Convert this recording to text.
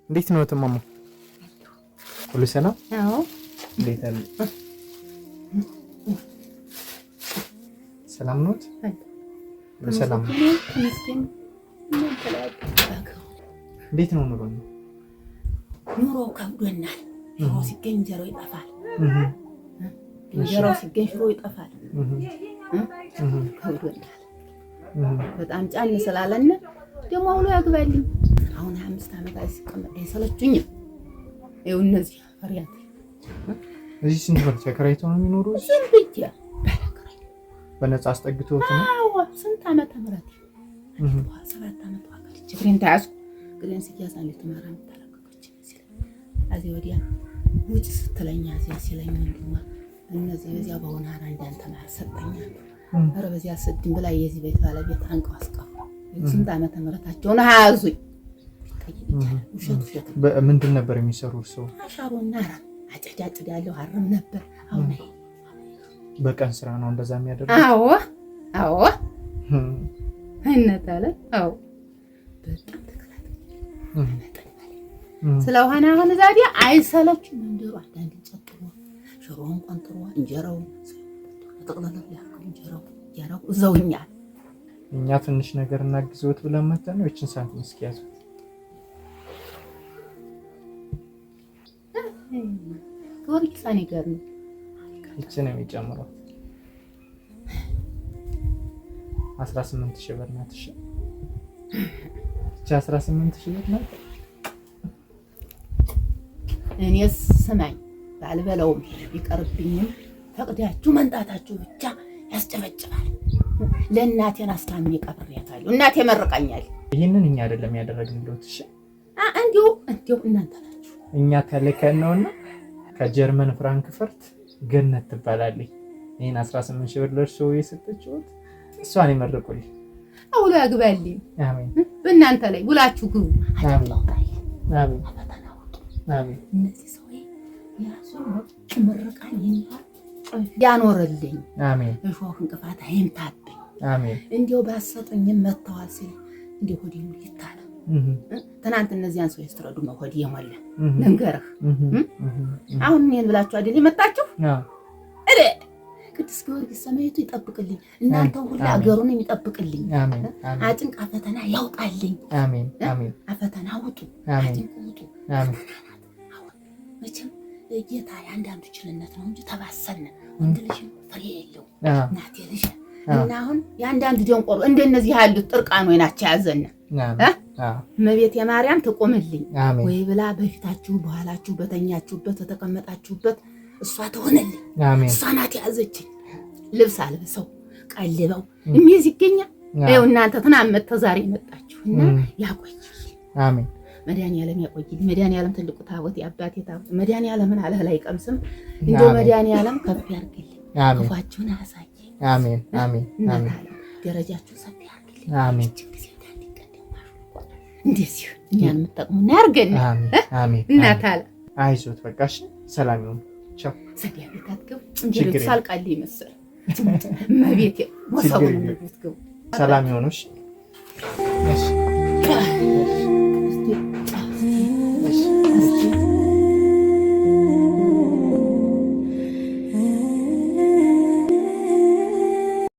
እንዴት ነው ተማሙ? ሁሉ ሰላም? አዎ። እንዴት አለ? ሰላም ነው? ሁሉ ሰላም ነው? እንዴት ነው ኑሮ? ኑሮ ከብዶናል። ሽሮ ሲገኝ እንጀሮ ይጠፋል። እንጀሮ ሲገኝ ሽሮ ይጠፋል። ከብዶናል። በጣም ጫን ስላለና ደግሞ አውሎ ያግባልኝ። አሁን 25 ዓመት አይስቀመጥ አይሰለችኝም። ይኸው እነዚህ ፈሪያት እዚህ ስንት ብር ተከራይተው ነው የሚኖሩት? ስንት ብቻ በነፃ አስጠግተውት ነው? አዎ ስንት ዓመተ ምህረት 7 ዓመት ዋጋች ግሬን ታያስኩ ግሬን ሲያሳል ተማራን ተለቀቀች ሲል አዚ ወዲያ ውጭ ስትለኛ ሲለኝ እንደማ እነዚህ በዚያ በሆነ አራ እንዳንተ ማሰጠኛ አረ በዚያ ስድም ብላ የዚህ ቤት ባለቤት አንቀው አስቀሩ። ስንት ዓመተ ምህረታቸውን አያዙኝ። ምንድን ነበር የሚሰሩት? ሰው አሻሮና አጨዳጭድ ያለው አረም ነበር። አሁን በቀን ስራ ነው እንደዛ የሚያደርጉት? አዎ እነታለ አዎ በጣም ተከታታይ ስለሆነ አሁን ዛዲያ አይሰለችም። እንደሩ አንዳንድ ጨጥሮ ሽሮውን ቆንጥሮ እንጀራው ተጠቅለለ ያለው እንጀራው ዘውኛል። እኛ ትንሽ ነገር እናግዘውት ብለን መጣን ነው። እቺን ሳንቲም እስኪ ያዙት። ወርቂሳኔ ጋር ነው እቺ ነው የሚጨምረው 18000 ብር ናት። እሺ እቺ 18000 ብር ናት። እኔስ ስማኝ ባልበለውም ይቀርብኝም ፈቅዳችሁ መንጣታችሁ ብቻ ያስጨበጭባል። ለእናቴን አስታምኜ ቀብሬያታለሁ። እናቴ መርቃኛል። ይሄንን እኛ አይደለም ያደረግንልዎት። እሺ እንዲሁ እናንተ ናችሁ። እኛ ተልከን ነውና ከጀርመን ፍራንክፈርት ገነት ትባላለች። ይሄን 18000 ብር ለርሶ የሰጠችሁት እሷን ይመርቁልኝ። አውሎ ያግባልኝ። አሜን። በእናንተ ላይ ውላችሁ ግቡ። አሜን። አሜን። እነዚህ ሰው ያሱን ምርቃን ያኖርልኝ። አሜን። እሾህ እንቅፋት አይምታብኝ። አሜን። እንዲው ባሰጡኝም መተዋል ሲል እንዲው ሆዴ ይታለ ትናንት እነዚያን ሰው ያስተረዱ ነው ሆዴ የሞላ ልንገርህ። አሁን እኔን ብላችሁ አይደል የመጣችሁ? እረ ቅዱስ ጊዮርጊስ ሰማይቱ ይጠብቅልኝ። እናንተ ሁሉ አገሩን የሚጠብቅልኝ። አሜን። አጭንቃ ፈተና ያውጣልኝ። አሜን። አሜን። አፈተና ውጡ። አጭንቁ ውጡ። አሜን። መቼም ጌታ ያንዳንዱ ችልነት ነው እንጂ ተባሰነ ወንድ ልጅ ፍሬ የለው እናቴ ልጅ እና አሁን ያንዳንዱ ደንቆሮ እንደነዚህ ያሉት ጥርቃን ወይ ናቸው ያዘነ እመቤት የማርያም ትቆምልኝ ወይ ብላ በፊታችሁ በኋላችሁ በተኛችሁበት ተተቀመጣችሁበት እሷ ትሆነልኝ። እሷ ናት ያዘችኝ። ልብስ አልብሰው ቀልበው እሚይዝ ይገኛል። ይኸው እናንተ ትናመት ተዛሬ መጣችሁና ያቆይልኝ። አሜን። መድኃኒዓለም ያቆይልኝ። መድኃኒዓለም ትልቁ ታቦት የአባቴ ታቦት መድኃኒዓለምን አለህ ላይ ቀምስም እንደው መድኃኒዓለም ከፍ ያርግልኝ። ክፋችሁን አያሳይ። አሜን። አሜን። አሜን። ደረጃችሁ ሰፊ ያርግልኝ። አሜን። እንደዚህ እኛን የምትጠቅሙና ያርገን። አሜን። እናታለ አይዞት በቃሽ። ሰላም ይሁን። ቻው። ሰዲያ ቤታችሁ እንጀራ ሳልቃል ይመስል መቤቴ ወሰውን ቤትችሁ ሰላም ይሁንሽ። እሺ